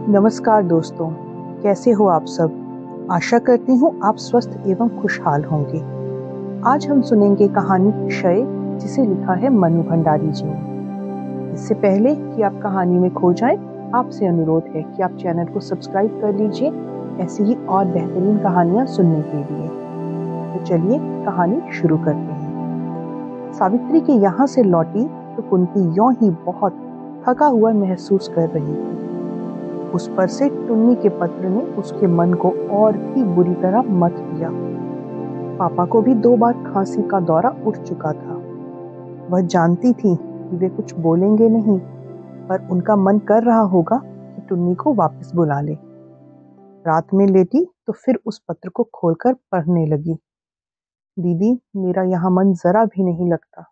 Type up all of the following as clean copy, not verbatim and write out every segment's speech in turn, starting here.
नमस्कार दोस्तों, कैसे हो आप सब? आशा करती हूँ आप स्वस्थ एवं खुशहाल होंगे। आज हम सुनेंगे कहानी क्षय, जिसे लिखा है मनु भंडारी जी ने। इससे पहले कि आप कहानी में खो जाएं, आपसे अनुरोध है कि आप चैनल को सब्सक्राइब कर लीजिए ऐसी ही और बेहतरीन कहानियाँ सुनने के लिए। तो चलिए कहानी शुरू करते हैं। सावित्री के यहाँ से लौटी तो कुंती यों ही बहुत थका हुआ महसूस कर रही थी। उस पर से टुन्नी के पत्र ने उसके मन को और भी बुरी तरह मथ दिया। पापा को भी 2 बार खांसी का दौरा उठ चुका था। वह जानती थी कि वे कुछ बोलेंगे नहीं, पर उनका मन कर रहा होगा कि टुन्नी को वापस बुला ले। रात में लेटी तो फिर उस पत्र को खोलकर पढ़ने लगी। दीदी, मेरा यहाँ मन जरा भी नहीं लगता।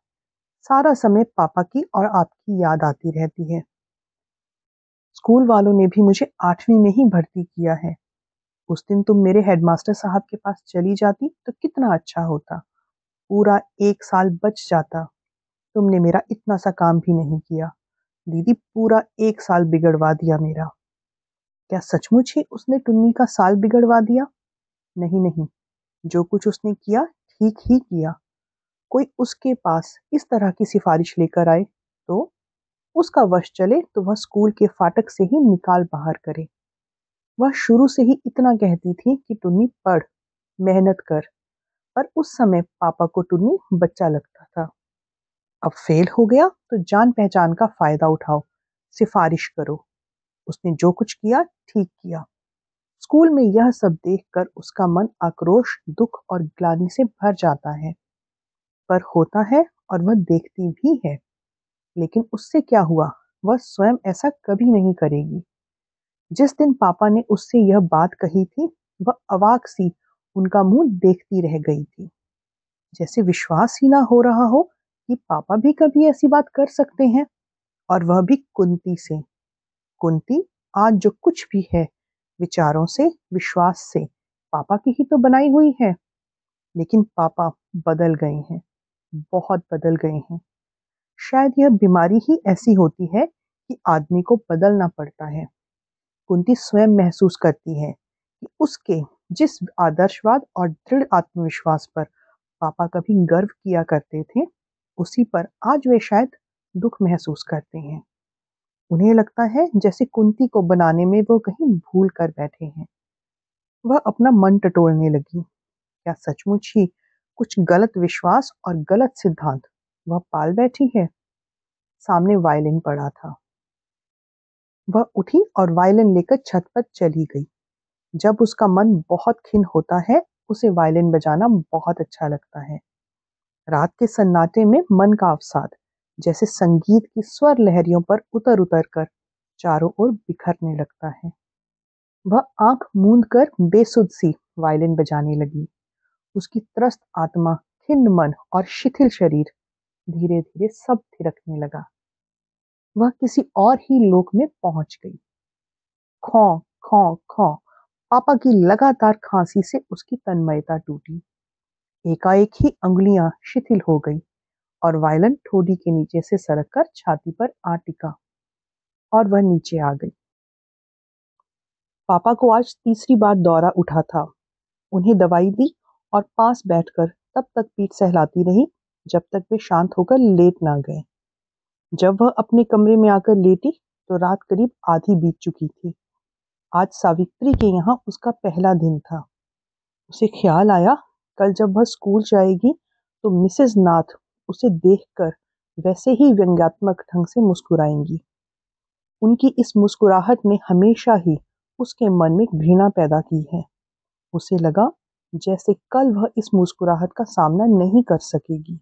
सारा समय पापा की और आपकी याद आती रहती है। स्कूल वालों ने भी मुझे 8वीं में ही भर्ती किया है। उस दिन तुम मेरे हेडमास्टर साहब के पास चली जाती तो कितना अच्छा होता। पूरा 1 साल बच जाता। तुमने मेरा इतना सा काम भी नहीं किया। दीदी, पूरा 1 साल बिगड़वा दिया मेरा। क्या सचमुच ही उसने टुन्नी का साल बिगड़वा दिया? नहीं नहीं, जो कुछ उसने किया ठीक ही किया। कोई उसके पास इस तरह की सिफारिश लेकर आए तो उसका वश चले तो वह स्कूल के फाटक से ही निकाल बाहर करे। वह शुरू से ही इतना कहती थी कि टुन्नी पढ़, मेहनत कर, पर उस समय पापा को टुन्नी बच्चा लगता था। अब फेल हो गया तो जान पहचान का फायदा उठाओ, सिफारिश करो। उसने जो कुछ किया ठीक किया। स्कूल में यह सब देखकर उसका मन आक्रोश, दुख और ग्लानि से भर जाता है। पर होता है और वह देखती भी है। लेकिन उससे क्या हुआ? वह स्वयं ऐसा कभी नहीं करेगी। जिस दिन पापा ने उससे यह बात कही थी, वह अवाक सी उनका मुंह देखती रह गई थी, जैसे विश्वास ही ना हो रहा हो कि पापा भी कभी ऐसी बात कर सकते हैं, और वह भी कुंती से। कुंती आज जो कुछ भी है, विचारों से, विश्वास से पापा की ही तो बनाई हुई है। लेकिन पापा बदल गए हैं, बहुत बदल गए हैं। शायद यह बीमारी ही ऐसी होती है कि आदमी को बदलना पड़ता है। कुंती स्वयं महसूस करती है कि उसके जिस आदर्शवाद और दृढ़ आत्मविश्वास पर पापा कभी गर्व किया करते थे, उसी पर आज वे शायद दुख महसूस करते हैं। उन्हें लगता है जैसे कुंती को बनाने में वो कहीं भूल कर बैठे हैं। वह अपना मन टटोलने लगी। क्या सचमुच ही कुछ गलत विश्वास और गलत सिद्धांत वह पाल बैठी है? सामने वायलिन पड़ा था। वह उठी और वायलिन लेकर छत पर चली गई। जब उसका मन बहुत खिन्न होता है, उसे वायलिन बजाना बहुत अच्छा लगता है। रात के सन्नाटे में मन का अवसाद जैसे संगीत की स्वर लहरियों पर उतर उतर कर चारों ओर बिखरने लगता है। वह आंख मूंद कर बेसुध सी वायलिन बजाने लगी। उसकी त्रस्त आत्मा, खिन्न मन और शिथिल शरीर धीरे धीरे सब थिरकने लगा। वह किसी और ही लोक में पहुंच गई। खौं खौं खौं, पापा की लगातार खांसी से उसकी तन्मयता टूटी। एकाएक ही अंगुलियां शिथिल हो गई और वायलिन ठोड़ी के नीचे से सरककर छाती पर आ टिका और वह नीचे आ गई। पापा को आज तीसरी बार दौरा उठा था। उन्हें दवाई दी और पास बैठकर तब तक पीठ सहलाती रही जब तक वे शांत होकर लेट ना गए। जब वह अपने कमरे में आकर लेटी तो रात करीब आधी बीत चुकी थी। आज सावित्री के यहाँ उसका पहला दिन था। उसे ख्याल आया, कल जब वह स्कूल जाएगी तो मिसेस नाथ उसे देखकर वैसे ही व्यंग्यात्मक ढंग से मुस्कुराएंगी। उनकी इस मुस्कुराहट ने हमेशा ही उसके मन में घृणा पैदा की है। उसे लगा जैसे कल वह इस मुस्कुराहट का सामना नहीं कर सकेगी।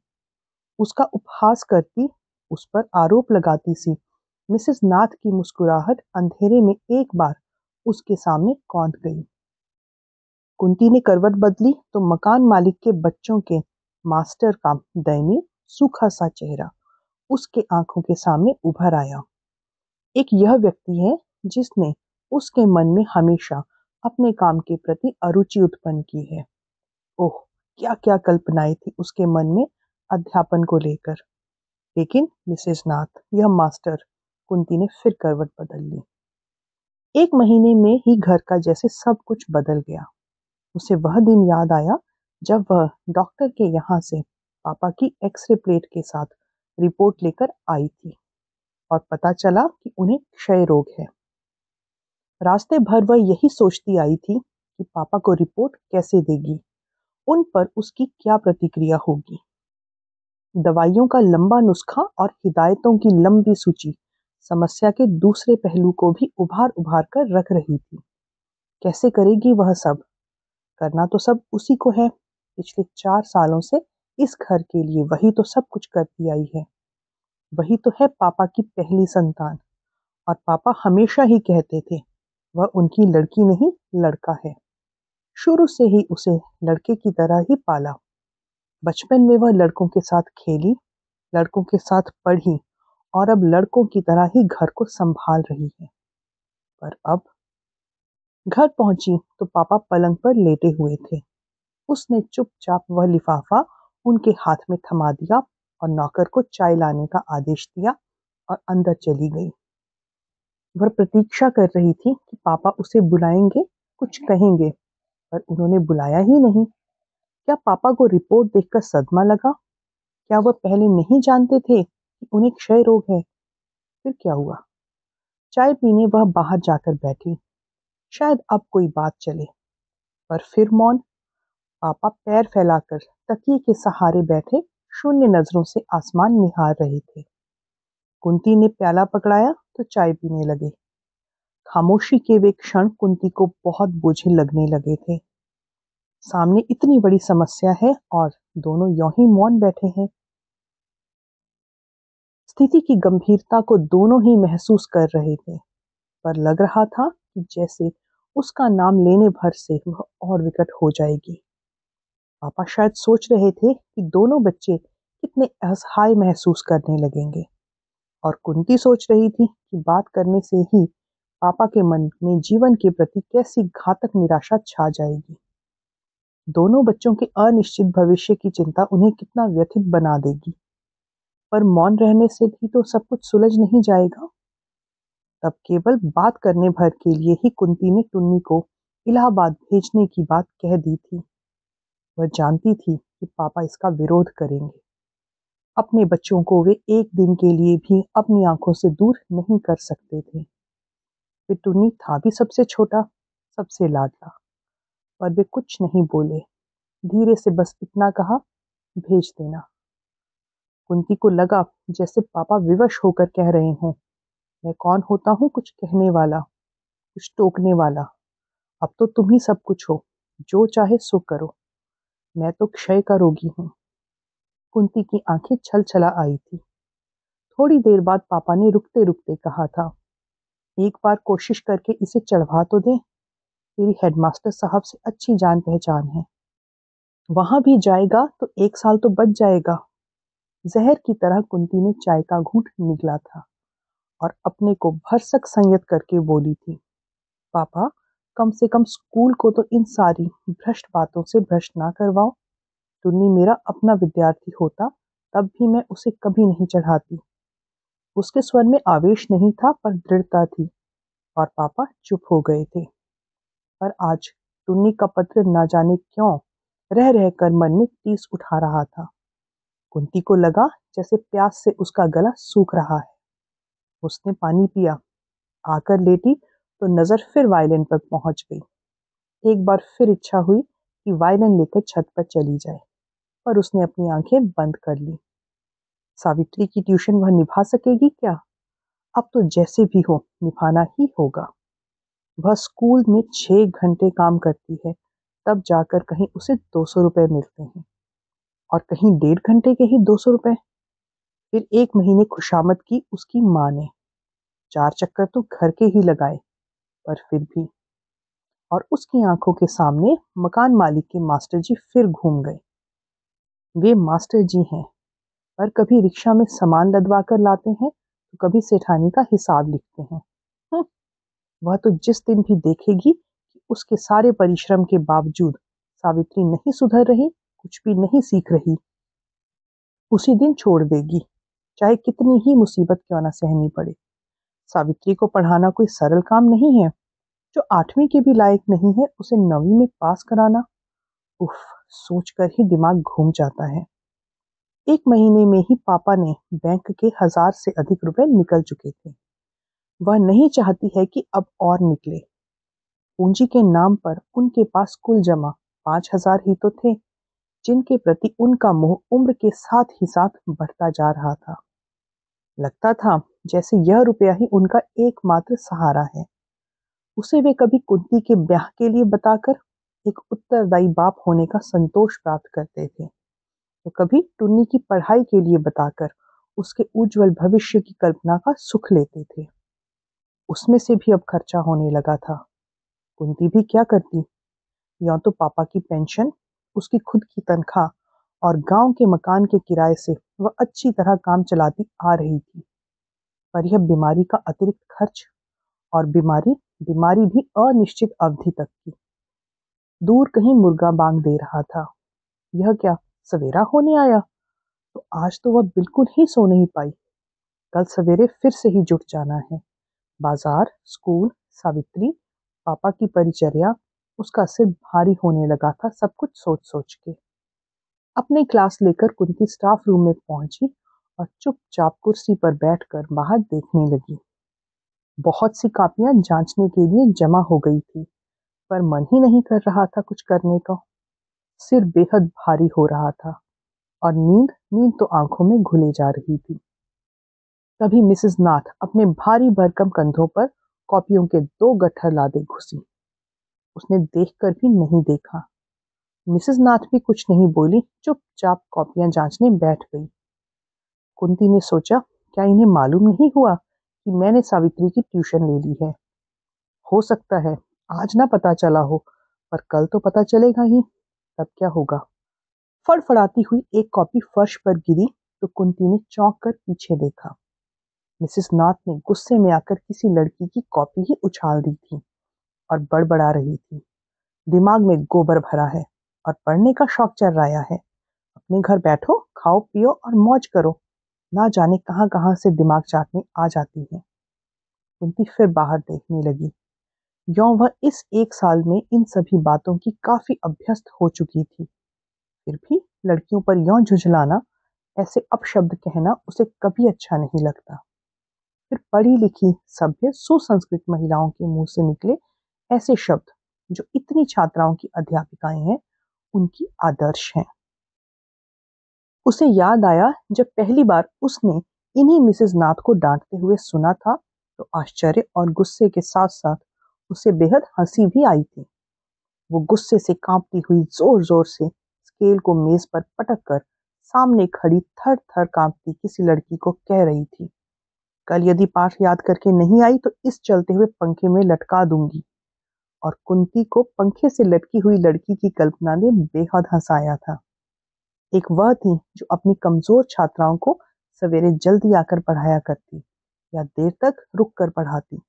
उसका उपहास करती, उस पर आरोप लगाती सी मिसेस नाथ की मुस्कुराहट अंधेरे में एक बार उसके सामने कौंध गई। कुंती ने करवट बदली तो मकान मालिक के बच्चों के मास्टर का दयनीय सूखा सा चेहरा उसके आंखों के सामने उभर आया। एक यह व्यक्ति है जिसने उसके मन में हमेशा अपने काम के प्रति अरुचि उत्पन्न की है। ओह, क्या क्या कल्पनाएं थी उसके मन में अध्यापन को लेकर। लेकिन मिसेस नाथ, यह मास्टर, कुंती ने फिर करवट बदल ली। एक महीने में ही घर का जैसे सब कुछ बदल गया। उसे वह दिन याद आया जब वह डॉक्टर के यहाँ से पापा की एक्सरे प्लेट के साथ रिपोर्ट लेकर आई थी और पता चला कि उन्हें क्षय रोग है। रास्ते भर वह यही सोचती आई थी कि पापा को रिपोर्ट कैसे देगी, उन पर उसकी क्या प्रतिक्रिया होगी। दवाइयों का लंबा नुस्खा और हिदायतों की लंबी सूची समस्या के दूसरे पहलू को भी उभार उभार कर रख रही थी। कैसे करेगी वह सब? करना तो सब उसी को है। पिछले 4 सालों से इस घर के लिए वही तो सब कुछ करती आई है। वही तो है पापा की पहली संतान। और पापा हमेशा ही कहते थे, वह उनकी लड़की नहीं, लड़का है। शुरू से ही उसे लड़के की तरह ही पाला। बचपन में वह लड़कों के साथ खेली, लड़कों के साथ पढ़ी और अब लड़कों की तरह ही घर को संभाल रही है। पर अब घर पहुंची तो पापा पलंग पर लेटे हुए थे। उसने चुपचाप वह लिफाफा उनके हाथ में थमा दिया और नौकर को चाय लाने का आदेश दिया और अंदर चली गई। वह प्रतीक्षा कर रही थी कि पापा उसे बुलाएंगे, कुछ कहेंगे, पर उन्होंने बुलाया ही नहीं। क्या पापा को रिपोर्ट देखकर सदमा लगा? क्या वह पहले नहीं जानते थे कि उन्हें क्षय रोग है? फिर क्या हुआ? चाय पीने वह बाहर जाकर बैठी। शायद अब कोई बात चले, पर फिर मौन। पापा पैर फैलाकर तकिए के सहारे बैठे शून्य नजरों से आसमान निहार रहे थे। कुंती ने प्याला पकड़ाया तो चाय पीने लगे। खामोशी के वे क्षण कुंती को बहुत बोझिल लगने लगे थे। सामने इतनी बड़ी समस्या है और दोनों यों ही मौन बैठे हैं। स्थिति की गंभीरता को दोनों ही महसूस कर रहे थे, पर लग रहा था कि जैसे उसका नाम लेने भर से वह और विकट हो जाएगी। पापा शायद सोच रहे थे कि दोनों बच्चे कितने असहाय महसूस करने लगेंगे, और कुंती सोच रही थी कि बात करने से ही पापा के मन में जीवन के प्रति कैसी घातक निराशा छा जाएगी। दोनों बच्चों के अनिश्चित भविष्य की चिंता उन्हें कितना व्यथित बना देगी। पर मौन रहने से भी तो सब कुछ सुलझ नहीं जाएगा। तब केवल बात करने भर के लिए ही कुंती ने टुन्नी को इलाहाबाद भेजने की बात कह दी थी। वह जानती थी कि पापा इसका विरोध करेंगे। अपने बच्चों को वे एक दिन के लिए भी अपनी आंखों से दूर नहीं कर सकते थे। वे टुन्नी था भी सबसे छोटा, सबसे लाडला, पर वे कुछ नहीं बोले। धीरे से बस इतना कहा, भेज देना। कुंती को लगा जैसे पापा विवश होकर कह रहे हों, मैं कौन होता हूँ कुछ कहने वाला, कुछ टोकने वाला। अब तो तुम ही सब कुछ हो, जो चाहे सो करो। मैं तो क्षय का रोगी हूँ। कुंती की आंखें छल छला आई थी। थोड़ी देर बाद पापा ने रुकते रुकते कहा था, एक बार कोशिश करके इसे चढ़वा तो दे। तेरी हेडमास्टर साहब से अच्छी जान पहचान है। वहां भी जाएगा तो 1 साल तो बच जाएगा। जहर की तरह कुंती ने चाय का घूंट निगला था और अपने को भरसक संयत करके बोली थी, पापा कम से कम स्कूल को तो इन सारी भ्रष्ट बातों से भ्रष्ट ना करवाओ। टुन्नी मेरा अपना विद्यार्थी होता तब भी मैं उसे कभी नहीं चढ़ाती। उसके स्वर में आवेश नहीं था पर दृढ़ता थी, और पापा चुप हो गए थे। पर आज टुन्नी का पत्र न जाने क्यों रह रहकर मन में टीस उठा रहा था। कुंती को लगा जैसे प्यास से उसका गला सूख रहा है। उसने पानी पिया, आकर लेटी तो नजर फिर वायलिन पर पहुंच गई। एक बार फिर इच्छा हुई कि वायलिन लेकर छत पर चली जाए, पर उसने अपनी आंखें बंद कर ली। सावित्री की ट्यूशन वह निभा सकेगी क्या? अब तो जैसे भी हो निभाना ही होगा। वह स्कूल में 6 घंटे काम करती है, तब जाकर कहीं उसे 200 रुपए मिलते हैं, और कहीं 1.5 घंटे के ही 200 रुपए। फिर 1 महीने खुशामद की उसकी माँ ने। 4 चक्कर तो घर के ही लगाए, पर फिर भी। और उसकी आंखों के सामने मकान मालिक के मास्टर जी फिर घूम गए। वे मास्टर जी हैं, पर कभी रिक्शा में सामान लदवा कर लाते हैं तो कभी सेठानी का हिसाब लिखते हैं। हम्म, वह तो जिस दिन भी देखेगी कि उसके सारे परिश्रम के बावजूद सावित्री नहीं सुधर रही, कुछ भी नहीं सीख रही, उसी दिन छोड़ देगी, चाहे कितनी ही मुसीबत क्यों न सहनी पड़े। सावित्री को पढ़ाना कोई सरल काम नहीं है। जो 8वीं के भी लायक नहीं है उसे 9वीं में पास कराना। उफ, सोचकर ही दिमाग घूम जाता है। 1 महीने में ही पापा ने बैंक के 1000 से अधिक रुपए निकल चुके थे। वह नहीं चाहती है कि अब और निकले। पूंजी के नाम पर उनके पास कुल जमा 5000 ही तो थे, जिनके प्रति उनका मोह उम्र के साथ ही साथ बढ़ता जा रहा था। लगता था जैसे यह रुपया ही उनका एकमात्र सहारा है। उसे वे कभी कुंती के ब्याह के लिए बताकर एक उत्तरदायी बाप होने का संतोष प्राप्त करते थे, तो कभी टुन्नी की पढ़ाई के लिए बताकर उसके उज्जवल भविष्य की कल्पना का सुख लेते थे। उसमें से भी अब खर्चा होने लगा था। कुंती भी क्या करती? या तो पापा की पेंशन, उसकी खुद की तनख्वाह और गांव के मकान के किराए से वह अच्छी तरह काम चलाती आ रही थी। पर यह बीमारी का अतिरिक्त खर्च, और बीमारी बीमारी भी अनिश्चित अवधि तक की। दूर कहीं मुर्गा बांग दे रहा था। यह क्या सवेरा होने आया? तो आज तो वह बिल्कुल ही सो नहीं पाई। कल सवेरे फिर से ही जुट जाना है। बाजार, स्कूल, सावित्री, पापा की परिचर्या, उसका सिर भारी होने लगा था सब कुछ सोच सोच के। अपनी क्लास लेकर कुंती स्टाफ रूम में पहुंची और चुपचाप कुर्सी पर बैठकर बाहर देखने लगी। बहुत सी कापियां जांचने के लिए जमा हो गई थी, पर मन ही नहीं कर रहा था कुछ करने का। सिर बेहद भारी हो रहा था और नींद नींद तो आंखों में घुले जा रही थी। तभी मिसेस नाथ अपने भारी भरकम कंधों पर कॉपियों के 2 गट्ठर लादे घुसी। उसने देखकर भी नहीं देखा। मिसेस नाथ भी कुछ नहीं बोली, चुपचाप कॉपियां जांचने बैठ गई। कुंती ने सोचा, क्या इन्हें मालूम नहीं हुआ कि मैंने सावित्री की ट्यूशन ले ली है? हो सकता है आज ना पता चला हो, पर कल तो पता चलेगा ही। तब क्या होगा? फड़फड़ाती हुई एक कॉपी फर्श पर गिरी तो कुंती ने चौंक कर पीछे देखा। मिसेस नॉर्थ ने गुस्से में आकर किसी लड़की की कॉपी ही उछाल दी थी और बड़बड़ा रही थी। दिमाग में गोबर भरा है और पढ़ने का शौक चर्राया है। अपने घर बैठो, खाओ पियो और मौज करो। ना जाने कहां कहां से दिमाग चाटने आ जाती है। कुंती फिर बाहर देखने लगी। यों वह इस 1 साल में इन सभी बातों की काफी अभ्यस्त हो चुकी थी। फिर भी लड़कियों पर यों झुझलाना, ऐसे अपशब्द कहना उसे कभी अच्छा नहीं लगता। फिर पढ़ी लिखी सभ्य सुसंस्कृत महिलाओं के मुंह से निकले ऐसे शब्द जो इतनी छात्राओं की अध्यापिकाएं हैं, उनकी आदर्श हैं। उसे याद आया जब पहली बार उसने इन्हीं मिसेस नाथ को डांटते हुए सुना था, तो आश्चर्य और गुस्से के साथ साथ उसे बेहद हंसी भी आई थी। वो गुस्से से कांपती हुई जोर जोर से स्केल को मेज पर पटक कर सामने खड़ी थर थर कांपती किसी लड़की को कह रही थी, कल यदि पाठ याद करके नहीं आई तो इस चलते हुए पंखे में लटका दूंगी। और कुंती को पंखे से लटकी हुई लड़की की कल्पना ने बेहद हंसाया था। एक वह थी जो अपनी कमजोर छात्राओं को सवेरे जल्दी आकर पढ़ाया करती या देर तक रुक कर पढ़ाती।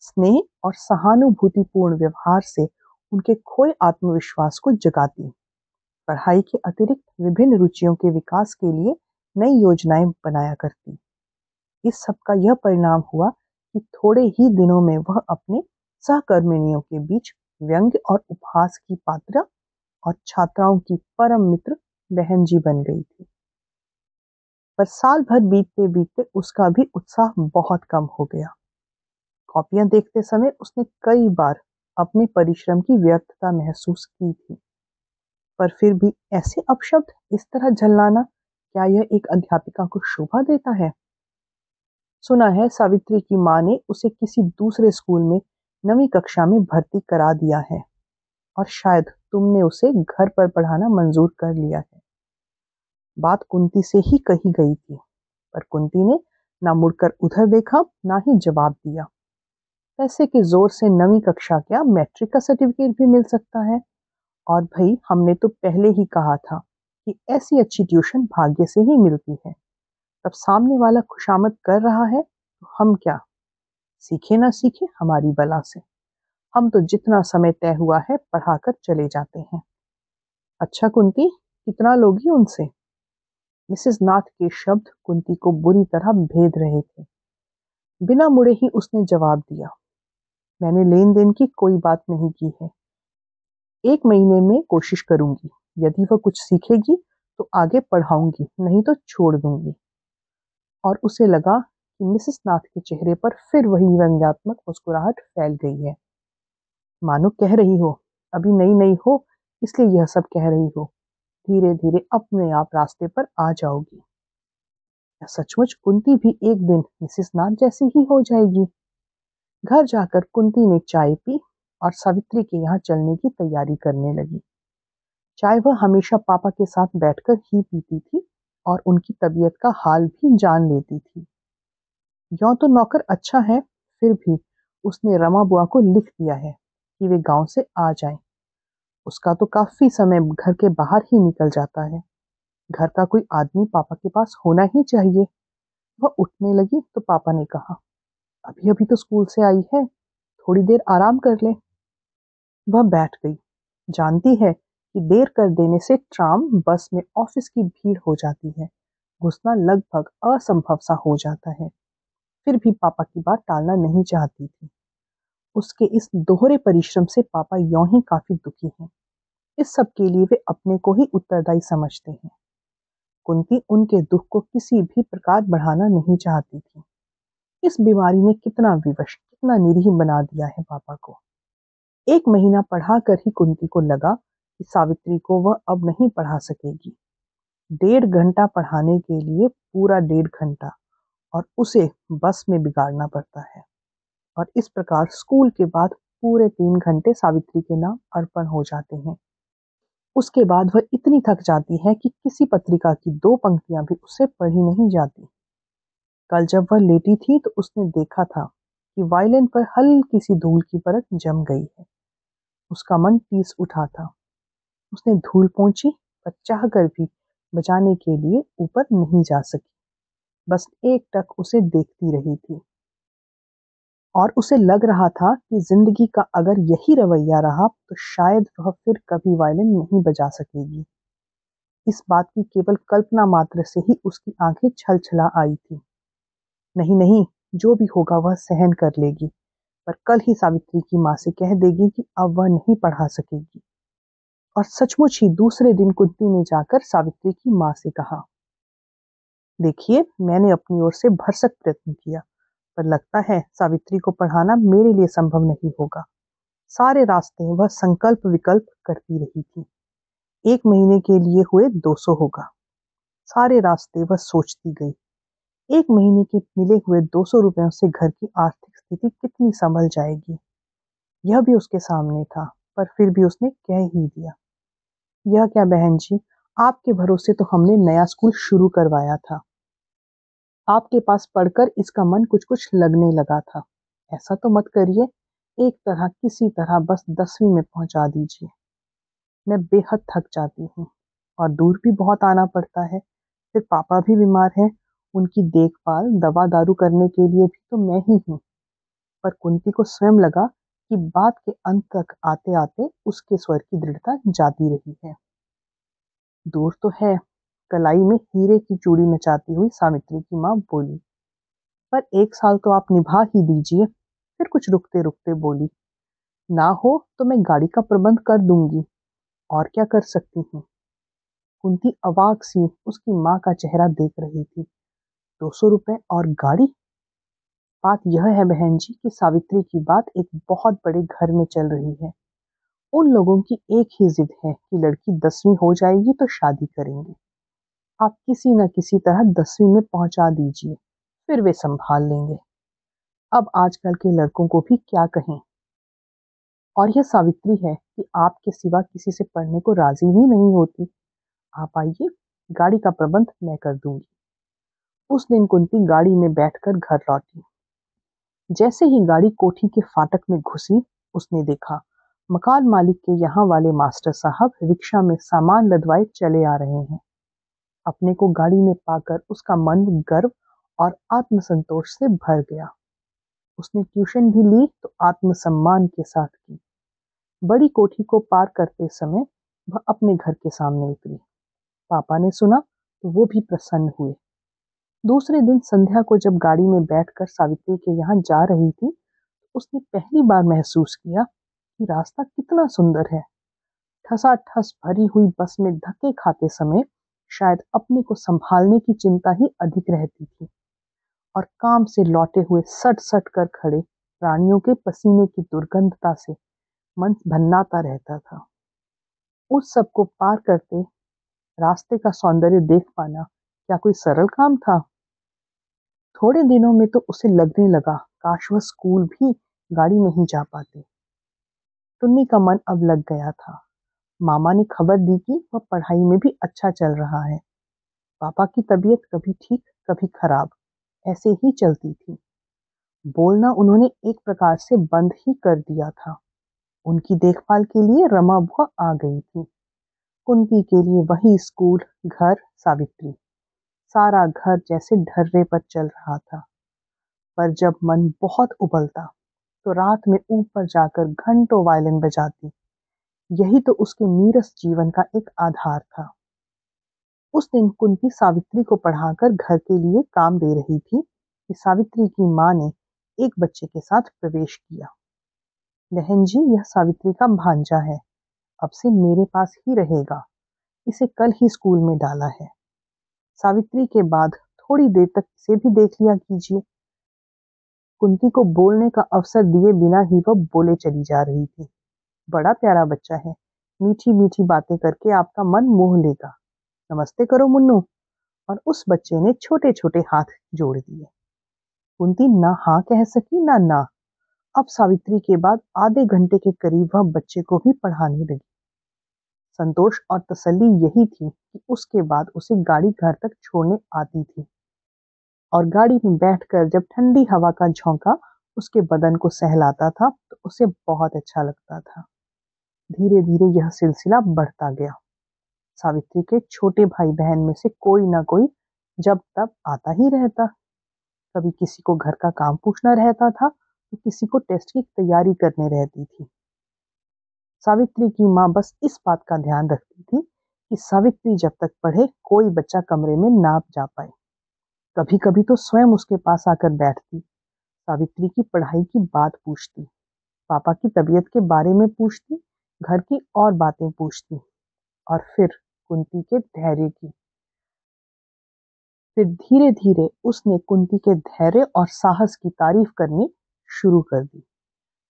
स्नेह और सहानुभूतिपूर्ण व्यवहार से उनके खोए आत्मविश्वास को जगाती। पढ़ाई के अतिरिक्त विभिन्न रुचियों के विकास के लिए नई योजनाएं बनाया करती। इस सब का यह परिणाम हुआ कि थोड़े ही दिनों में वह अपने सहकर्मिणियों के बीच व्यंग्य और उपहास की पात्र और छात्राओं की परम मित्र बहन जी बन गई थी। पर साल भर बीतते बीतते उसका भी उत्साह बहुत कम हो गया। कॉपियां देखते समय उसने कई बार अपने परिश्रम की व्यर्थता महसूस की थी। पर फिर भी ऐसे अपशब्द, इस तरह झल्लाना, क्या यह एक अध्यापिका को शोभा देता है? सुना है सावित्री की माँ ने उसे किसी दूसरे स्कूल में 9वीं कक्षा में भर्ती करा दिया है और शायद तुमने उसे घर पर पढ़ाना मंजूर कर लिया है। बात कुंती से ही कही गई थी, पर कुंती ने ना मुड़कर उधर देखा ना ही जवाब दिया। पैसे के जोर से 9वीं कक्षा क्या, मैट्रिक का सर्टिफिकेट भी मिल सकता है। और भाई, हमने तो पहले ही कहा था कि ऐसी अच्छी ट्यूशन भाग्य से ही मिलती है। तब सामने वाला खुशामद कर रहा है तो हम क्या, सीखे ना सीखे हमारी बला से। हम तो जितना समय तय हुआ है पढ़ाकर चले जाते हैं। अच्छा कुंती, कितना लोगी उनसे? मिसेस नाथ के शब्द कुंती को बुरी तरह भेद रहे थे। बिना मुड़े ही उसने जवाब दिया, मैंने लेन देन की कोई बात नहीं की है। 1 महीने में कोशिश करूंगी। यदि वह कुछ सीखेगी तो आगे पढ़ाऊंगी, नहीं तो छोड़ दूंगी। और उसे लगा कि मिसेस नाथ के चेहरे पर फिर वही व्यंग्यात्मक मुस्कुराहट फैल गई है। मानो कह रही हो, अभी नई नई हो इसलिए यह सब कह रही हो, धीरे धीरे अपने आप रास्ते पर आ जाओगी। क्या सचमुच कुंती भी एक दिन मिसेस नाथ जैसी ही हो जाएगी? घर जाकर कुंती ने चाय पी और सावित्री के यहाँ चलने की तैयारी करने लगी। चाय वह हमेशा पापा के साथ बैठकर ही पीती थी और उनकी तबीयत का हाल भी जान लेती थी। यों तो नौकर अच्छा है, फिर भी उसने रमा बुआ को लिख दिया है कि वे गांव से आ जाएं। उसका तो काफी समय घर के बाहर ही निकल जाता है। घर का कोई आदमी पापा के पास होना ही चाहिए। वह उठने लगी तो पापा ने कहा, अभी अभी तो स्कूल से आई है, थोड़ी देर आराम कर ले। वह बैठ गई। जानती है कि देर कर देने से ट्राम बस में ऑफिस की भीड़ हो जाती है, घुसना लगभग असंभव सा हो जाता है। फिर भी पापा की बात टालना नहीं चाहती थी। उसके इस दोहरे परिश्रम से पापा यों ही काफी दुखी हैं। इस सब के लिए वे अपने को ही उत्तरदायी समझते हैं। कुंती उनके दुख को किसी भी प्रकार बढ़ाना नहीं चाहती थी। इस बीमारी ने कितना विवश, कितना निरीह बना दिया है पापा को। 1 महीना पढ़ा कर ही कुंती को लगा कि सावित्री को वह अब नहीं पढ़ा सकेगी। 1.5 घंटा पढ़ाने के लिए पूरा 1.5 घंटा, और उसे बस में बिगाड़ना पड़ता है। और इस प्रकार स्कूल के बाद पूरे 3 घंटे सावित्री के नाम अर्पण हो जाते हैं। उसके बाद वह इतनी थक जाती है कि किसी पत्रिका की 2 पंक्तियां भी उससे पढ़ी नहीं जाती। कल जब वह लेटी थी तो उसने देखा था कि वायलिन पर हल्की सी धूल की परत जम गई है। उसका मन टीस उठा था। उसने धूल पोंछी, पर चाह कर भी बजाने के लिए ऊपर नहीं जा सकी। बस एक टक उसे देखती रही थी। और उसे लग रहा था कि जिंदगी का अगर यही रवैया रहा तो शायद वह फिर कभी वायलिन नहीं बजा सकेगी। इस बात की केवल कल्पना मात्र से ही उसकी आंखें छलछला आई थी। नहीं नहीं, जो भी होगा वह सहन कर लेगी, पर कल ही सावित्री की माँ से कह देगी कि अब वह नहीं पढ़ा सकेगी। और सचमुच ही दूसरे दिन कुंती ने जाकर सावित्री की माँ से कहा, देखिए मैंने अपनी ओर से भरसक प्रयत्न किया, पर लगता है सावित्री को पढ़ाना मेरे लिए संभव नहीं होगा। सारे रास्ते वह संकल्प विकल्प करती रही थी। 1 महीने के लिए हुए 200 होगा। सारे रास्ते वह सोचती गई, 1 महीने के मिले हुए 200 रुपयों से घर की आर्थिक स्थिति कितनी संभल जाएगी। यह भी उसके सामने था, पर फिर भी उसने कह ही दिया, यह क्या बहन जी, आपके भरोसे तो हमने नया स्कूल शुरू करवाया था। आपके पास पढ़कर इसका मन कुछ कुछ लगने लगा था। ऐसा तो मत करिए, एक तरह किसी तरह बस 10वीं में पहुंचा दीजिए। मैं बेहद थक जाती हूँ और दूर भी बहुत आना पड़ता है। फिर पापा भी बीमार हैं, उनकी देखभाल दवा दारू करने के लिए भी तो मैं ही हूँ। पर कुंती को स्वयं लगा कि बात के अंत तक आते आते उसके स्वर की दृढ़ता जाती रही है। दूर तो है, कलाई में हीरे की चूड़ी नचाती हुई सावित्री की माँ बोली, पर 1 साल तो आप निभा ही दीजिए। फिर कुछ रुकते रुकते बोली, ना हो तो मैं गाड़ी का प्रबंध कर दूंगी, और क्या कर सकती हूँ। कुंती अवाक सी उसकी माँ का चेहरा देख रही थी। 200 रुपए और गाड़ी। बात यह है बहन जी कि सावित्री की बात एक बहुत बड़े घर में चल रही है। उन लोगों की एक ही जिद है कि लड़की 10वीं हो जाएगी तो शादी करेंगे। आप किसी न किसी तरह 10वीं में पहुंचा दीजिए, फिर वे संभाल लेंगे। अब आजकल के लड़कों को भी क्या कहें। और यह सावित्री है कि आपके सिवा किसी से पढ़ने को राजी ही नहीं होती। आप आइए, गाड़ी का प्रबंध मैं कर दूंगी। उस दिन कुंती गाड़ी में बैठकर घर लौटी। जैसे ही गाड़ी कोठी के फाटक में घुसी, उसने देखा मकान मालिक के यहाँ वाले मास्टर साहब रिक्शा में सामान लदवाए चले आ रहे हैं। अपने को गाड़ी में पाकर उसका मन गर्व और आत्मसंतोष से भर गया। उसने ट्यूशन भी ली तो आत्मसम्मान के साथ की। बड़ी कोठी को पार करते समय वह अपने घर के सामने उतरी। पापा ने सुना तो वो भी प्रसन्न हुए। दूसरे दिन संध्या को जब गाड़ी में बैठकर सावित्री के यहाँ जा रही थी, उसने पहली बार महसूस किया कि रास्ता कितना सुंदर है। ठसाठस भरी हुई बस में धक्के खाते समय शायद अपने को संभालने की चिंता ही अधिक रहती थी, और काम से लौटे हुए सट सट कर खड़े प्राणियों के पसीने की दुर्गंधता से मन भन्नाता रहता था। उस सब को पार करते रास्ते का सौंदर्य देख पाना क्या कोई सरल काम था? थोड़े दिनों में तो उसे लगने लगा काश वह स्कूल भी गाड़ी में ही जा पाती। टुन्नी का मन अब लग गया था। मामा ने खबर दी कि वह पढ़ाई में भी अच्छा चल रहा है। पापा की तबीयत कभी ठीक कभी खराब ऐसे ही चलती थी। बोलना उन्होंने एक प्रकार से बंद ही कर दिया था। उनकी देखभाल के लिए रमा बुआ आ गई थी। कुंती के लिए वही स्कूल, घर, सावित्री, सारा घर जैसे ढर्रे पर चल रहा था। पर जब मन बहुत उबलता तो रात में ऊपर जाकर घंटों वायलिन बजाती। यही तो उसके नीरस जीवन का एक आधार था। उस दिन कुंती सावित्री को पढ़ाकर घर के लिए काम दे रही थी कि सावित्री की माँ ने एक बच्चे के साथ प्रवेश किया। बहन जी, यह सावित्री का भांजा है, अब से मेरे पास ही रहेगा। इसे कल ही स्कूल में डाला है। सावित्री के बाद थोड़ी देर तक इसे भी देख लिया कीजिए। कुंती को बोलने का अवसर दिए बिना ही वह बोले चली जा रही थी। बड़ा प्यारा बच्चा है, मीठी मीठी बातें करके आपका मन मोह लेगा। नमस्ते करो मुन्नू। और उस बच्चे ने छोटे छोटे हाथ जोड़ दिए। कुंती ना हाँ कह सकी ना ना। अब सावित्री के बाद आधे घंटे के करीब वह बच्चे को भी पढ़ाने लगी। संतोष और तसल्ली यही थी कि उसके बाद उसे गाड़ी घर तक छोड़ने आती थी, और गाड़ी में बैठकर जब ठंडी हवा का झोंका उसके बदन को सहलाता था तो उसे बहुत अच्छा लगता था। धीरे धीरे यह सिलसिला बढ़ता गया। सावित्री के छोटे भाई बहन में से कोई ना कोई जब तब आता ही रहता। कभी किसी को घर का काम पूछना रहता था तो किसी को टेस्ट की तैयारी करने रहती थी। सावित्री की माँ बस इस बात का ध्यान रखती थी कि सावित्री जब तक पढ़े कोई बच्चा कमरे में ना जा पाए। कभी कभी तो स्वयं उसके पास आकर बैठती, सावित्री की पढ़ाई की बात पूछती, पापा की तबीयत के बारे में पूछती, घर की और बातें पूछती, और फिर कुंती के धैर्य की। फिर धीरे धीरे उसने कुंती के धैर्य और साहस की तारीफ करनी शुरू कर दी।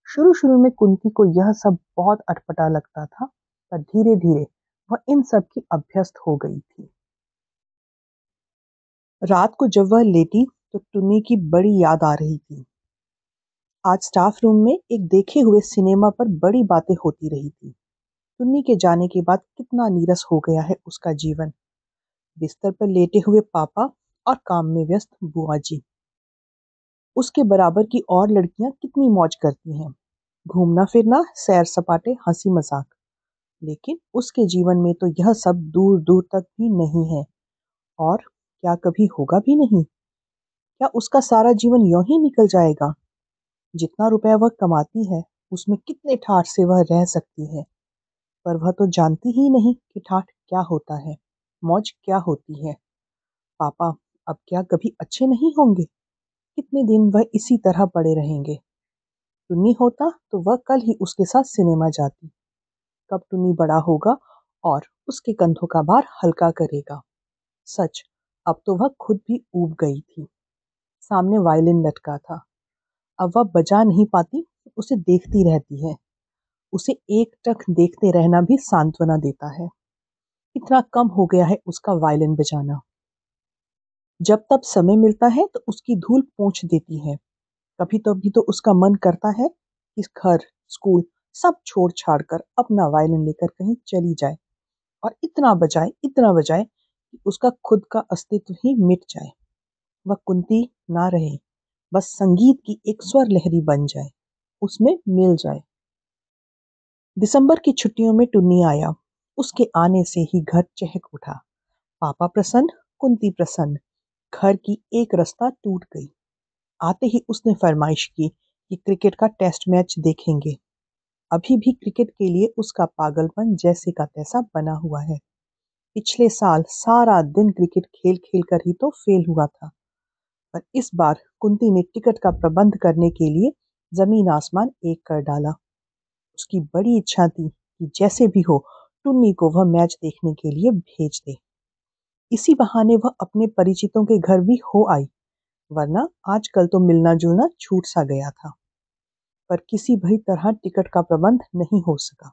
शुरू शुरू में कुंती को यह सब बहुत अटपटा लगता था, पर धीरे धीरे वह इन सब की अभ्यस्त हो गई थी। रात को जब वह लेटी तो टुन्नी की बड़ी याद आ रही थी। आज स्टाफ रूम में एक देखे हुए सिनेमा पर बड़ी बातें होती रही थी। टुन्नी के जाने के बाद कितना नीरस हो गया है उसका जीवन। बिस्तर पर लेटे हुए पापा और काम में व्यस्त बुआ जी। उसके बराबर की और लड़कियां कितनी मौज करती हैं, घूमना फिरना, सैर सपाटे, हंसी मजाक। लेकिन उसके जीवन में तो यह सब दूर दूर तक भी नहीं है, और क्या कभी होगा भी नहीं। क्या उसका सारा जीवन यूं ही निकल जाएगा? जितना रुपया वह कमाती है उसमें कितने ठाठ से वह रह सकती है, पर वह तो जानती ही नहीं कि ठाठ क्या होता है, मौज क्या होती है। पापा अब क्या कभी अच्छे नहीं होंगे? कितने दिन वह इसी तरह पड़े रहेंगे? टुन्नी होता तो वह कल ही उसके साथ सिनेमा जाती। कब टुन्नी बड़ा होगा और उसके कंधों का भार हल्का करेगा। सच, अब तो वह खुद भी ऊब गई थी। सामने वायलिन लटका था, अब वह बजा नहीं पाती, उसे देखती रहती है। उसे एकटक देखते रहना भी सांत्वना देता है। इतना कम हो गया है उसका वायलिन बजाना। जब तब समय मिलता है तो उसकी धूल पोंछ देती है। कभी कभी तो उसका मन करता है कि घर, स्कूल सब छोड़ छाड़ कर अपना वायलिन लेकर कहीं चली जाए और इतना बजाए कि उसका खुद का अस्तित्व ही मिट जाए। वह कुंती ना रहे, बस संगीत की एक स्वर लहरी बन जाए, उसमें मिल जाए। दिसंबर की छुट्टियों में टुन्नी आया। उसके आने से ही घर चहक उठा। पापा प्रसन्न, कुंती प्रसन्न। घर की एक रास्ता टूट गई। आते ही उसने फरमाइश की कि क्रिकेट का टेस्ट मैच देखेंगे। अभी भी क्रिकेट के लिए उसका पागलपन जैसे का तैसा बना हुआ है। पिछले साल सारा दिन क्रिकेट खेल खेल कर ही तो फेल हुआ था, पर इस बार कुंती ने टिकट का प्रबंध करने के लिए जमीन आसमान एक कर डाला। उसकी बड़ी इच्छा थी कि जैसे भी हो टुन्नी को वह मैच देखने के लिए भेज दे। इसी बहाने वह अपने परिचितों के घर भी हो आई, वरना आजकल तो मिलना जुलना छूट सा गया था। पर किसी भी तरह टिकट का प्रबंध नहीं हो सका।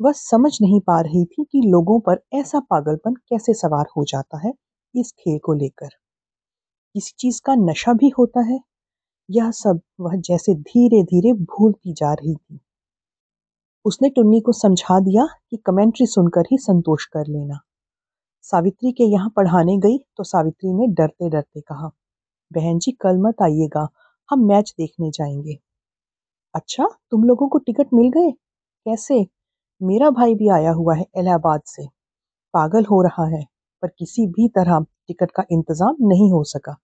वह समझ नहीं पा रही थी कि लोगों पर ऐसा पागलपन कैसे सवार हो जाता है इस खेल को लेकर। किसी चीज का नशा भी होता है। यह सब वह जैसे धीरे धीरे भूलती जा रही थी। उसने टुन्नी को समझा दिया कि कमेंट्री सुनकर ही संतोष कर लेना। सावित्री के यहाँ पढ़ाने गई तो सावित्री ने डरते डरते कहा, बहन जी कल मत आइएगा, हम मैच देखने जाएंगे। अच्छा, तुम लोगों को टिकट मिल गए? कैसे? मेरा भाई भी आया हुआ है इलाहाबाद से, पागल हो रहा है, पर किसी भी तरह टिकट का इंतजाम नहीं हो सका।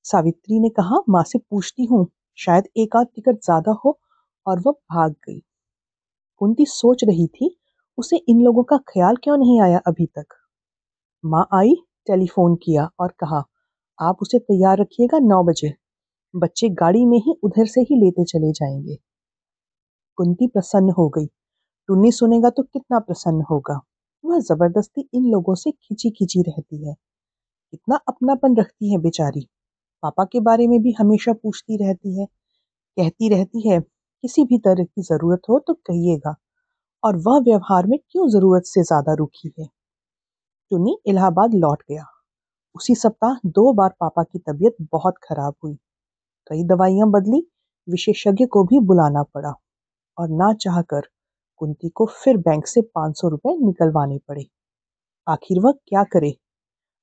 सावित्री ने कहा, माँ से पूछती हूँ, शायद एक आध टिकट ज्यादा हो, और वह भाग गई। कुंती सोच रही थी, उसे इन लोगों का ख्याल क्यों नहीं आया अभी तक। माँ आई, टेलीफोन किया और कहा, आप उसे तैयार रखिएगा 9 बजे। बच्चे गाड़ी में ही उधर से ही लेते चले जाएंगे। कुंती प्रसन्न हो गई। टुन्नी सुनेगा तो कितना प्रसन्न होगा। वह जबरदस्ती इन लोगों से खिंची खिंची रहती है, कितना अपनापन रखती है बेचारी। पापा के बारे में भी हमेशा पूछती रहती है, कहती रहती है, किसी भी तरह की जरूरत हो तो कहिएगा, और वह व्यवहार में क्यों जरूरत से ज्यादा रुखी है। टुन्नी इलाहाबाद लौट गया। उसी सप्ताह 2 बार पापा की तबीयत बहुत खराब हुई। कई दवाइयां बदली, विशेषज्ञ को भी बुलाना पड़ा, और ना चाहकर कुंती को फिर बैंक से 500 रुपए निकलवाने पड़े। आखिर वह क्या करे?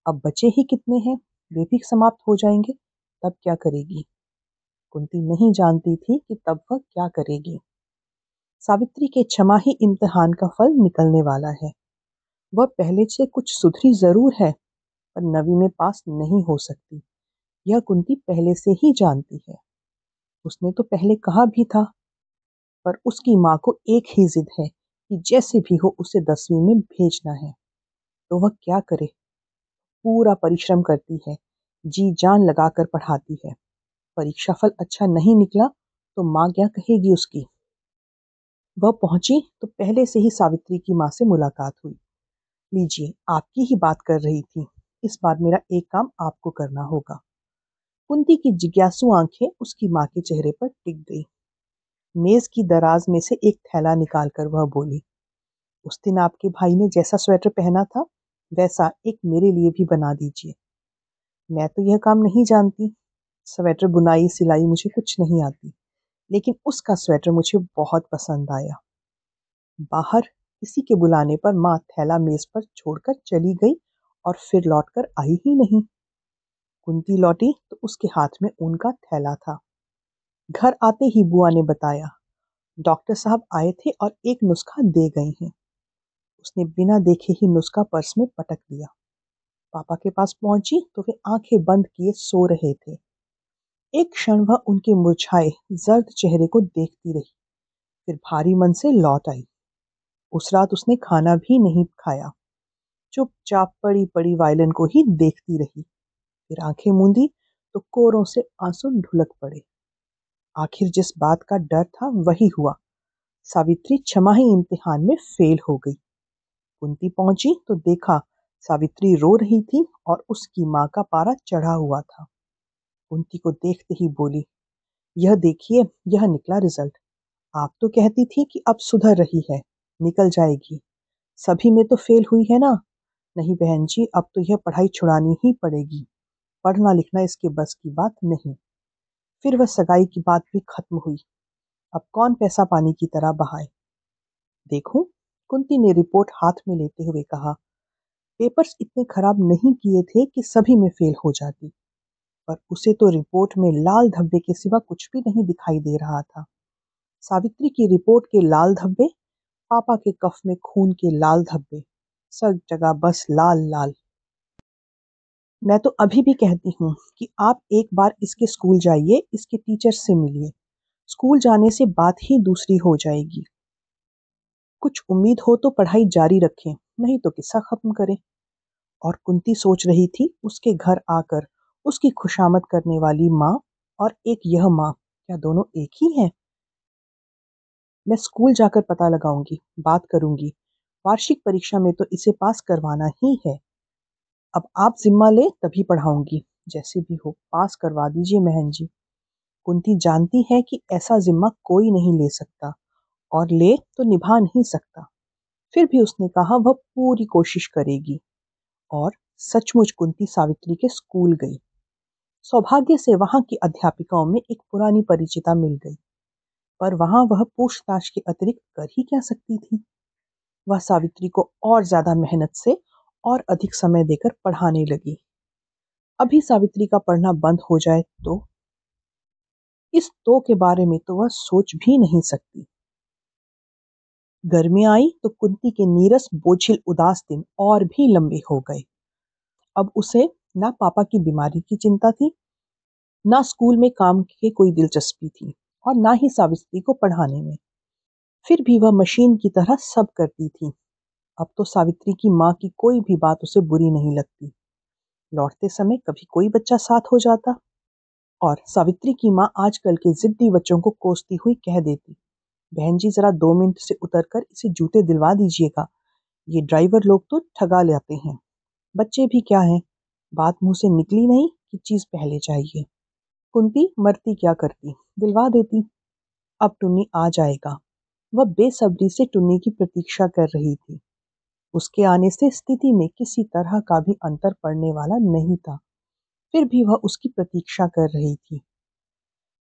अब बचे ही कितने हैं, वे भी समाप्त हो जाएंगे, तब क्या करेगी? कुंती नहीं जानती थी कि तब वह क्या करेगी। सावित्री के छमाही इम्तिहान का फल निकलने वाला है। वह पहले से कुछ सुधरी जरूर है, पर 9वीं में पास नहीं हो सकती। यह कुंती पहले से ही जानती है। उसने तो पहले कहा भी था, पर उसकी माँ को एक ही जिद है कि जैसे भी हो उसे 10वीं में भेजना है। तो वह क्या करे? पूरा परिश्रम करती है, जी जान लगाकर पढ़ाती है। परीक्षा फल अच्छा नहीं निकला तो माँ क्या कहेगी उसकी। वह पहुंची तो पहले से ही सावित्री की माँ से मुलाकात हुई। लीजिए, आपकी ही बात कर रही थी, इस बार मेरा एक काम आपको करना होगा। कुंती की जिज्ञासु आंखें उसकी माँ के चेहरे पर टिक गई। मेज की दराज में से एक थैला निकालकर वह बोली, उस दिन आपके भाई ने जैसा स्वेटर पहना था वैसा एक मेरे लिए भी बना दीजिए। मैं तो यह काम नहीं जानती, स्वेटर बुनाई सिलाई मुझे कुछ नहीं आती, लेकिन उसका स्वेटर मुझे बहुत पसंद आया। बाहर किसी के बुलाने पर माँ थैला मेज पर छोड़कर चली गई और फिर लौटकर आई ही नहीं। कुंती लौटी तो उसके हाथ में ऊन का थैला था। घर आते ही बुआ ने बताया, डॉक्टर साहब आए थे और एक नुस्खा दे गए हैं। उसने बिना देखे ही नुस्खा पर्स में पटक दिया। पापा के पास पहुंची तो वे आंखें बंद किए सो रहे थे। एक क्षण वह उनके मुरझाए जर्द चेहरे को देखती रही, फिर भारी मन से लौट आई। उस रात उसने खाना भी नहीं खाया, चुपचाप पड़ी पड़ी वायलिन को ही देखती रही। फिर आंखें मूंदी तो कोरों से आंसू ढुलक पड़े। आखिर जिस बात का डर था वही हुआ। सावित्री छमाही इम्तिहान में फेल हो गई। कुंती पहुंची तो देखा सावित्री रो रही थी और उसकी माँ का पारा चढ़ा हुआ था। कुंती को देखते ही बोली, यह देखिए, यह निकला रिजल्ट। आप तो कहती थी कि अब सुधर रही है, निकल जाएगी। सभी में तो फेल हुई है ना? नहीं बहन जी, अब तो यह पढ़ाई छुड़ानी ही पड़ेगी। पढ़ना लिखना इसके बस की बात नहीं। फिर वह सगाई की बात भी खत्म हुई। अब कौन पैसा पानी की तरह बहाए। देखूं? कुंती ने रिपोर्ट हाथ में लेते हुए कहा, पेपर्स इतने खराब नहीं किए थे कि सभी में फेल हो जाती, पर उसे तो रिपोर्ट में लाल धब्बे के सिवा कुछ भी नहीं दिखाई दे रहा था। सावित्री की रिपोर्ट के लाल धब्बे, पापा के कफ में खून के लाल धब्बे, सब जगह बस लाल लाल। मैं तो अभी भी कहती हूँ कि आप एक बार इसके स्कूल जाइए, इसके टीचर से मिलिए। स्कूल जाने से बात ही दूसरी हो जाएगी। कुछ उम्मीद हो तो पढ़ाई जारी रखें, नहीं तो किस्सा खत्म करें। और कुंती सोच रही थी उसके घर आकर उसकी खुशामद करने वाली माँ, और एक यह माँ क्या दोनों एक ही हैं? मैं स्कूल जाकर पता लगाऊंगी, बात करूंगी। वार्षिक परीक्षा में तो इसे पास करवाना ही है। अब आप जिम्मा ले तभी पढ़ाऊंगी। जैसे भी हो पास करवा दीजिए बहन जी। कुंती जानती है कि ऐसा जिम्मा कोई नहीं ले सकता, और ले तो निभा नहीं सकता। फिर भी उसने कहा वह पूरी कोशिश करेगी। और सचमुच कुंती सावित्री के स्कूल गई। सौभाग्य से वहां की अध्यापिकाओं में एक पुरानी परिचिता मिल गई। पर वहां वह पूछताछ के अतिरिक्त कर ही क्या सकती थी। वह सावित्री को और ज्यादा मेहनत से और अधिक समय देकर पढ़ाने लगी। अभी सावित्री का पढ़ना बंद हो जाए तो इस तो के बारे में तो वह सोच भी नहीं सकती। गर्मी आई तो कुंती के नीरस बोझिल उदास दिन और भी लंबे हो गए। अब उसे ना पापा की बीमारी की चिंता थी, ना स्कूल में काम की कोई दिलचस्पी थी, और ना ही सावित्री को पढ़ाने में। फिर भी वह मशीन की तरह सब करती थी। अब तो सावित्री की माँ की कोई भी बात उसे बुरी नहीं लगती। लौटते समय कभी कोई बच्चा साथ हो जाता, और सावित्री की माँ आजकल के जिद्दी बच्चों को कोसती हुई कह देती, बहन जी जरा 2 मिनट से उतरकर इसे जूते दिलवा दीजिएगा। ये ड्राइवर लोग तो ठगा लाते हैं। बच्चे भी क्या हैं, बात मुंह से निकली नहीं कि चीज पहले चाहिए। कुंती मरती क्या करती, दिलवा देती। अब टुन्नी आ जाएगा। वह बेसब्री से टुन्नी की प्रतीक्षा कर रही थी। उसके आने से स्थिति में किसी तरह का भी अंतर पड़ने वाला नहीं था। फिर भी वह उसकी प्रतीक्षा कर रही थी।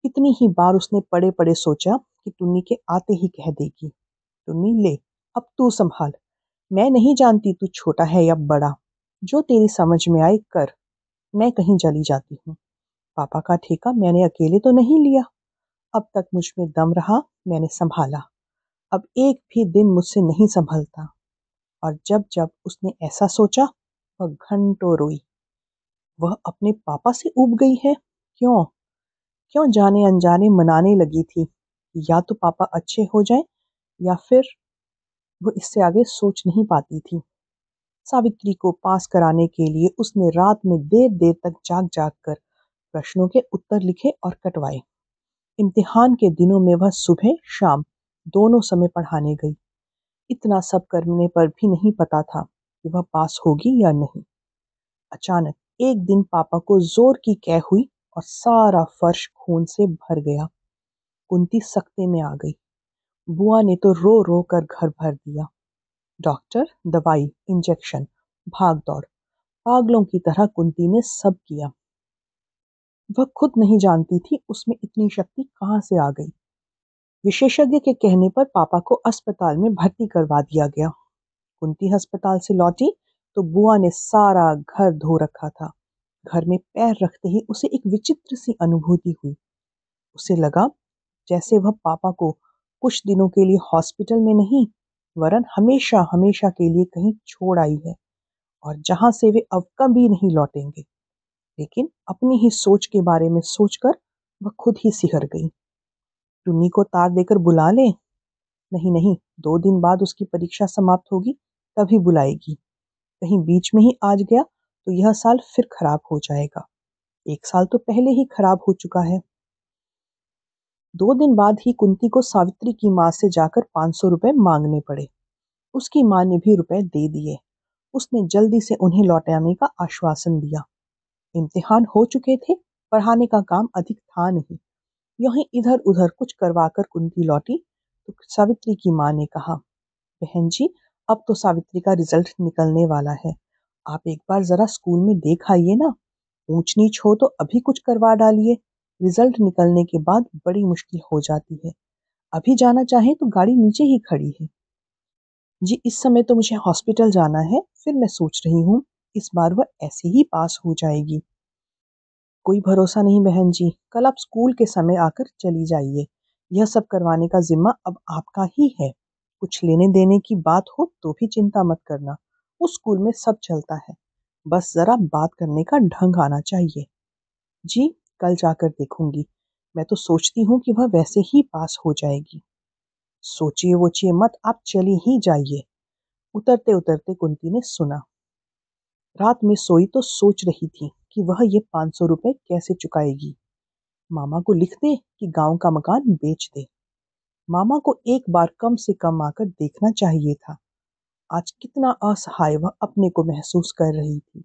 कितनी ही बार उसने पड़े पड़े सोचा कि टुन्नी के आते ही कह देगी, टुन्नी ले, अब तू संभाल। मैं नहीं जानती तू छोटा है या बड़ा। जो तेरी समझ में आए कर। मैं कहीं चली जाती हूँ। पापा का ठेका मैंने अकेले तो नहीं लिया। अब तक मुझ में दम रहा, मैंने संभाला। अब एक भी दिन मुझसे नहीं संभलता। और जब जब उसने ऐसा सोचा, वह घंटों रोई। वह अपने पापा से ऊब गई है। क्यों? क्यों जाने अनजाने मनाने लगी थी कि या तो पापा अच्छे हो जाएं, या फिर वो इससे आगे सोच नहीं पाती थी। सावित्री को पास कराने के लिए उसने रात में देर देर तक जाग जाग कर प्रश्नों के उत्तर लिखे और कटवाए। इम्तिहान के दिनों में वह सुबह शाम दोनों समय पढ़ाने गई। इतना सब करने पर भी नहीं पता था कि वह पास होगी या नहीं। अचानक एक दिन पापा को जोर की कै हुई और सारा फर्श खून से भर गया। कुंती सख्ते में आ गई। बुआ ने तो रो रो कर घर भर दिया। डॉक्टर, दवाई, इंजेक्शन, भाग दौड़, पागलों की तरह कुंती ने सब किया। वह खुद नहीं जानती थी उसमें इतनी शक्ति कहाँ से आ गई। विशेषज्ञ के कहने पर पापा को अस्पताल में भर्ती करवा दिया गया। कुंती अस्पताल से लौटी तो बुआ ने सारा घर धो रखा था। घर में पैर रखते ही उसे एक विचित्र सी अनुभूति हुई। उसे लगा जैसे वह पापा को कुछ दिनों के लिए हॉस्पिटल में नहीं, वरन हमेशा हमेशा के लिए कहीं छोड़ आई है, और जहां से वे अब कभी नहीं लौटेंगे। लेकिन अपनी ही सोच के बारे में सोचकर वह खुद ही सिहर गई। टुन्नी को तार देकर बुला ले? नहीं नहीं, 2 दिन बाद उसकी परीक्षा समाप्त होगी, तभी बुलाएगी। कहीं बीच में ही आज गया तो यह साल फिर खराब हो जाएगा। 1 साल तो पहले ही खराब हो चुका है। 2 दिन बाद ही कुंती को सावित्री की माँ से जाकर 500 रुपए मांगने पड़े। उसकी माँ ने भी रुपए दे दिए। उसने जल्दी से उन्हें लौटाने का आश्वासन दिया। इम्तिहान हो चुके थे, पढ़ाने का काम अधिक था नहीं। यहीं इधर उधर कुछ करवाकर कुंती लौटी तो सावित्री की माँ ने कहा, बहन जी अब तो सावित्री का रिजल्ट निकलने वाला है। आप एक बार जरा स्कूल में देख आइए ना। ऊंच नीच हो तो अभी कुछ करवा डालिए। रिजल्ट निकलने के बाद बड़ी मुश्किल हो जाती है। अभी जाना चाहे तो गाड़ी नीचे ही खड़ी है। जी इस समय तो मुझे हॉस्पिटल जाना है, फिर मैं सोच रही हूँ इस बार वह ऐसे ही पास हो जाएगी। कोई भरोसा नहीं बहन जी, कल आप स्कूल के समय आकर चली जाइए। यह सब करवाने का जिम्मा अब आपका ही है। कुछ लेने देने की बात हो तो भी चिंता मत करना, उस स्कूल में सब चलता है। बस जरा बात करने का ढंग आना चाहिए। जी कल जाकर देखूंगी। मैं तो सोचती हूँ कि वह वैसे ही पास हो जाएगी। सोचिए वोचिए मत, आप चली ही जाइए। उतरते उतरते कुंती ने सुना। रात में सोई तो सोच रही थी कि वह ये 500 रुपए कैसे चुकाएगी। मामा को लिख दे कि गांव का मकान बेच दे। मामा को एक बार कम से कम आकर देखना चाहिए था। आज कितना असहाय वह अपने को महसूस कर रही थी।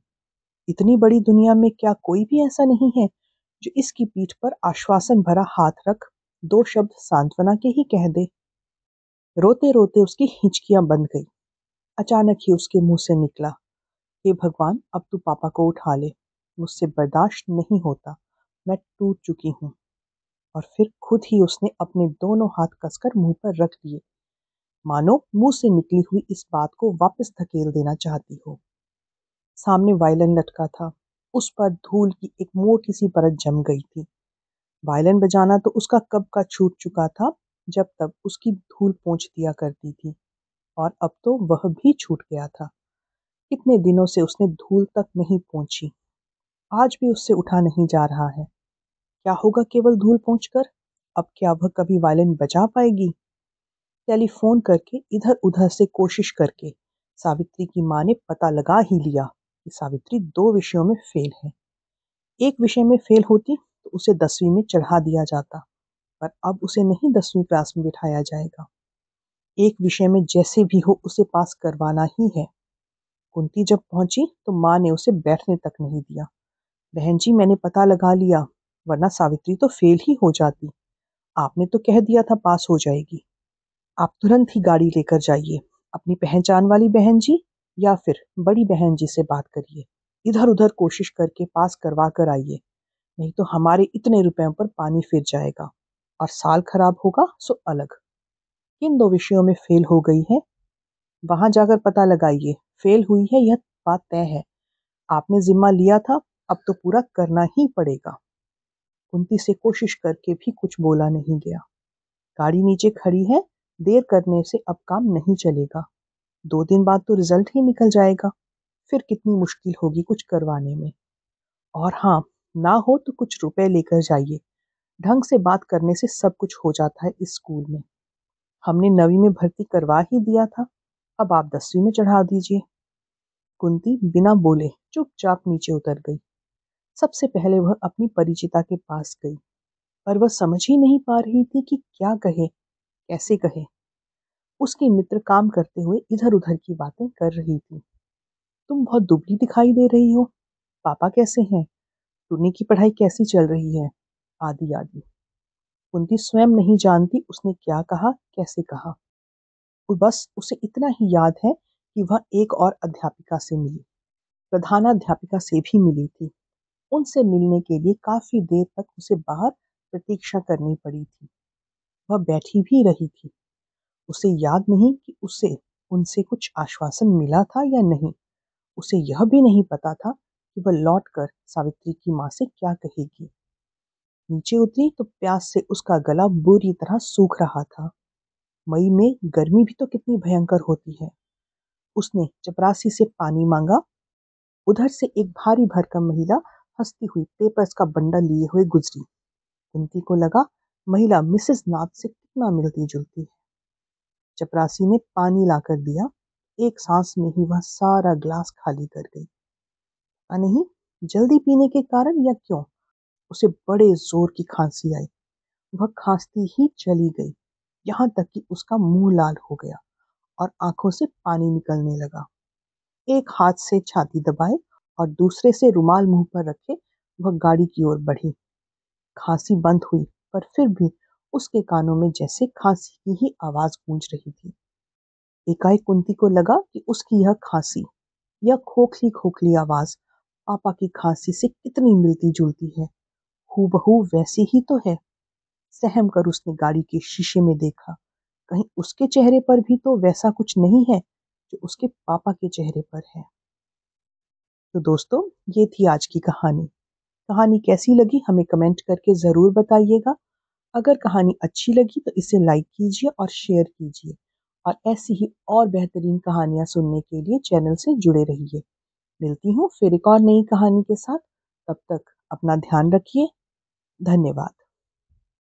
इतनी बड़ी दुनिया में क्या कोई भी ऐसा नहीं है जो इसकी पीठ पर आश्वासन भरा हाथ रख दो शब्द सांत्वना के ही कह दे। रोते रोते उसकी हिचकियां बंद गई। अचानक ही उसके मुंह से निकला, हे भगवान, अब तू पापा को उठा ले, मुझसे बर्दाश्त नहीं होता, मैं टूट चुकी हूँ। और फिर खुद ही उसने अपने दोनों हाथ कसकर मुंह पर रख लिए, मानो मुंह से निकली हुई इस बात को वापस धकेल देना चाहती हो। सामने वायलिन लटका था, उस पर धूल की एक मोटी सी परत जम गई थी। वायलिन बजाना तो उसका कब का छूट चुका था, जब तब उसकी धूल पोंछ दिया करती थी, और अब तो वह भी छूट गया था। कितने दिनों से उसने धूल तक नहीं पोंछी, आज भी उससे उठा नहीं जा रहा है। क्या होगा केवल धूल पोंछकर? अब क्या वह कभी वायलिन बजा पाएगी? टेलीफोन करके इधर उधर से कोशिश करके सावित्री की माँ ने पता लगा ही लिया कि सावित्री 2 विषयों में फेल है। एक विषय में फेल होती तो उसे 10वीं में चढ़ा दिया जाता, पर अब उसे नहीं 10वीं क्लास में बिठाया जाएगा। एक विषय में जैसे भी हो उसे पास करवाना ही है। कुंती जब पहुंची तो माँ ने उसे बैठने तक नहीं दिया। बहन जी, मैंने पता लगा लिया, वरना सावित्री तो फेल ही हो जाती। आपने तो कह दिया था पास हो जाएगी। आप तुरंत ही गाड़ी लेकर जाइए, अपनी पहचान वाली बहन जी या फिर बड़ी बहन जी से बात करिए। इधर उधर कोशिश करके पास करवा कर आइए, नहीं तो हमारे इतने रुपयों पर पानी फिर जाएगा, और साल खराब होगा सो अलग। किन 2 विषयों में फेल हो गई है, वहां जाकर पता लगाइए। फेल हुई है यह बात तय है। आपने जिम्मा लिया था, अब तो पूरा करना ही पड़ेगा। कुंती से कोशिश करके भी कुछ बोला नहीं गया। गाड़ी नीचे खड़ी है, देर करने से अब काम नहीं चलेगा। 2 दिन बाद तो रिजल्ट ही निकल जाएगा, फिर कितनी मुश्किल होगी कुछ करवाने में। और हाँ, ना हो तो कुछ रुपए लेकर जाइए। ढंग से बात करने से सब कुछ हो जाता है इस स्कूल में। हमने 9वीं में भर्ती करवा ही दिया था, अब आप 10वीं में चढ़ा दीजिए। कुंती बिना बोले चुपचाप नीचे उतर गई। सबसे पहले वह अपनी परिचिता के पास गई, पर वह समझ ही नहीं पा रही थी कि क्या कहे, कैसे कहे। उसकी मित्र काम करते हुए इधर उधर की बातें कर रही थी। तुम बहुत दुबली दिखाई दे रही हो, पापा कैसे हैं, टुन्नी की पढ़ाई कैसी चल रही है, आदि आदि। कुंती स्वयं नहीं जानती उसने क्या कहा, कैसे कहा। बस उसे इतना ही याद है कि वह एक और अध्यापिका से मिली, प्रधानाध्यापिका से भी मिली थी। उनसे मिलने के लिए काफी देर तक उसे बाहर प्रतीक्षा करनी पड़ी थी। वह बैठी भी रही थी। उसे याद नहीं कि उसे उनसे कुछ आश्वासन मिला था या नहीं। उसे यह भी नहीं पता था कि वह लौटकर सावित्री की माँ से क्या कहेगी। नीचे उतरी तो प्यास से उसका गला बुरी तरह सूख रहा था। मई में गर्मी भी तो कितनी भयंकर होती है। उसने चपरासी से पानी मांगा। उधर से एक भारी भरकम महिला हंसती हुई पेपर्स का बंडल लिए हुए गुजरी। कुंती को लगा महिला मिसेस नाथ से कितना मिलती जुलती है। चपरासी ने पानी लाकर दिया। एक सांस में ही वह सारा ग्लास खाली कर गई। पता नहीं जल्दी पीने के कारण या क्यों, उसे बड़े जोर की खांसी आई। वह खांसती ही चली गई, यहाँ तक कि उसका मुंह लाल हो गया और आंखों से पानी निकलने लगा। एक हाथ से छाती दबाए और दूसरे से रुमाल मुंह पर रखे वह गाड़ी की ओर बढ़ी। खांसी बंद हुई, पर फिर भी उसके कानों में जैसे खांसी की ही आवाज गूंज रही थी। एकाएक कुंती को लगा कि उसकी यह खांसी, यह खोखली खोखली आवाज पापा की खांसी से कितनी मिलती जुलती है। हूबहू वैसी ही तो है। सहम कर उसने गाड़ी के शीशे में देखा, कहीं उसके चेहरे पर भी तो वैसा कुछ नहीं है जो उसके पापा के चेहरे पर है। तो दोस्तों, ये थी आज की कहानी। कहानी कैसी लगी हमें कमेंट करके ज़रूर बताइएगा। अगर कहानी अच्छी लगी तो इसे लाइक कीजिए और शेयर कीजिए, और ऐसी ही और बेहतरीन कहानियाँ सुनने के लिए चैनल से जुड़े रहिए। मिलती हूँ फिर एक और नई कहानी के साथ। तब तक अपना ध्यान रखिए। धन्यवाद।